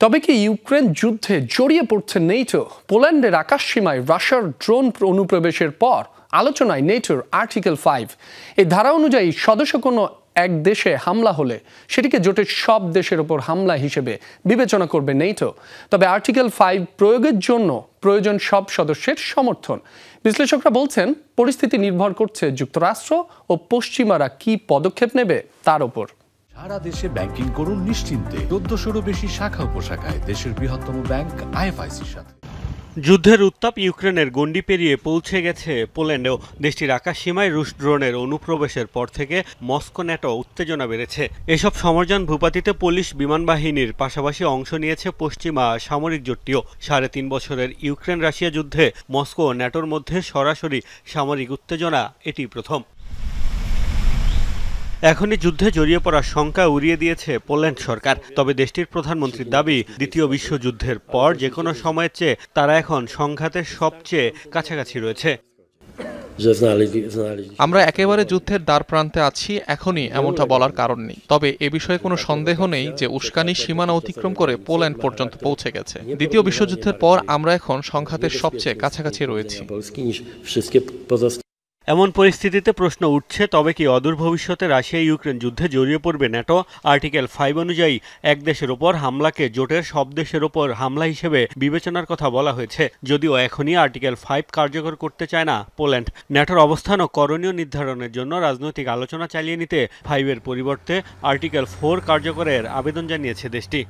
তবে কি ইউক্রেন যুদ্ধে জড়িয়ে পড়ছে নেটো? পোল্যান্ডের আকাশসীমায় রাশিয়ার ড্রোন অনুপ্রবেশের পর আলোচনায় নেটোর আর্টিকেল 5। এই ধারা অনুযায়ী সদস্য কোনো এক দেশে হামলা হলে সেটিকে জোটের সব দেশের উপর হামলা হিসেবে বিবেচনা করবে নেটো। তবে আর্টিকেল 5 প্রয়োগের জন্য প্রয়োজন সব সদস্যের সমর্থন। বিশ্লেষকরা বলছেন পরিস্থিতি নির্ভর করছে যুক্তরাষ্ট্র ও পশ্চিমারা কি পদক্ষেপ নেবে তার উপর। সারা দেশে ব্যাংকিং করুন নিশ্চিন্তে। ১৪০০-রও বেশি শাখা উপশাখায় দেশের বৃহত্তম ব্যাংক আইএফআইসির সাথে। যুদ্ধের উত্তাপ ইউক্রেনের গণ্ডি পেরিয়ে পৌঁছে গেছে পোল্যান্ডেও। দেশটির আকাশসীমায় রুশ ড্রোনের অনুপ্রবেশের পর থেকে মস্কো ন্যাটো উত্তেজনা বেড়েছে। এসব সমরযান ভূপাতিতে পোলিশ বিমান বাহিনীর পাশাপাশি অংশ নিয়েছে পশ্চিমা সামরিক জোটটিও। ৩.৫ বছরের ইউক্রেন রাশিয়া যুদ্ধে মস্কো ও ন্যাটোর মধ্যে সরাসরি সামরিক উত্তেজনা এটি প্রথম। এখনই যুদ্ধে জড়িয়ে পড়ার শঙ্কা উড়িয়ে দিয়েছে পোল্যান্ড সরকার। তবে দেশটির প্রধানমন্ত্রীর দাবি, দ্বিতীয় বিশ্বযুদ্ধের পর যে কোনো সময়ের চেয়ে তারা এখন সংঘাতের সবচেয়ে কাছাকাছি রয়েছে। আমরা একেবারে যুদ্ধের দ্বার প্রান্তে আছি, এখনই এমনটা বলার কারণ নেই। তবে এ বিষয়ে কোনো সন্দেহ নেই যে উস্কানি সীমানা অতিক্রম করে পোল্যান্ড পর্যন্ত পৌঁছে গেছে। দ্বিতীয় বিশ্বযুদ্ধের পর আমরা এখন সংঘাতের সবচেয়ে কাছাকাছি রয়েছি। এমন পরিস্থিতিতে প্রশ্ন উঠছে, তবে কি অদূর ভবিষ্যতে রাশিয়া ইউক্রেন যুদ্ধে জড়িয়ে পড়বে ন্যাটো? আর্টিকেল 5 অনুযায়ী এক দেশের ওপর হামলাকে জোটের সব দেশের ওপর হামলা হিসেবে বিবেচনার কথা বলা হয়েছে। যদিও এখনই আর্টিকেল 5 কার্যকর করতে চায় না পোল্যান্ড। ন্যাটোর অবস্থান ও করণীয় নির্ধারণের জন্য রাজনৈতিক আলোচনা চালিয়ে নিতে 5-এর পরিবর্তে আর্টিকেল 4 কার্যকরের আবেদন জানিয়েছে দেশটি।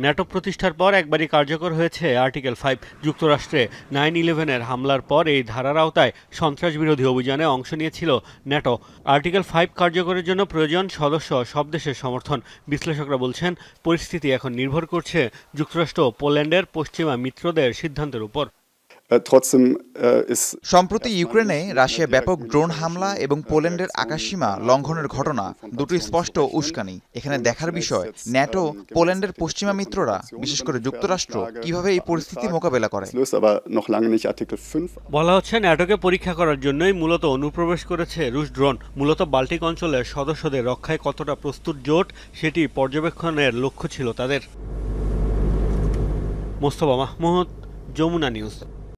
ন্যাটো প্রতিষ্ঠার পর একবারই কার্যকর হয়েছে আর্টিকেল 5। যুক্তরাষ্ট্রে 9/11-এর হামলার পর এই ধারার আওতায় সন্ত্রাস বিরোধী অভিযানে অংশ নিয়েছিল ন্যাটো। আর্টিকেল 5 কার্যকরের জন্য প্রয়োজন সদস্য সব দেশের সমর্থন। বিশ্লেষকরা বলছেন পরিস্থিতি এখন নির্ভর করছে যুক্তরাষ্ট্র ও পোল্যান্ডের পশ্চিমা মিত্রদের সিদ্ধান্তের উপর। সম্প্রতি ইউক্রেনে রাশিয়া ব্যাপক ড্রোন হামলা এবং পোল্যান্ডের আকাশসীমা লঙ্ঘনের ঘটনা দুটি স্পষ্ট উস্কানি। এখানে দেখার বিষয় ন্যাটো, পোল্যান্ডের পশ্চিমা মিত্ররা, বিশেষ করে যুক্তরাষ্ট্র, কিভাবে এই পরিস্থিতি মোকাবেলা করে। বলা হচ্ছে ন্যাটোকে পরীক্ষা করার জন্যই মূলত অনুপ্রবেশ করেছে রুশ ড্রোন। মূলত বাল্টিক অঞ্চলের সদস্যদের রক্ষায় কতটা প্রস্তুত জোট সেটি পর্যবেক্ষণের লক্ষ্য ছিল তাদের। মোস্তফা মাহমুদ, যমুনা নিউজ।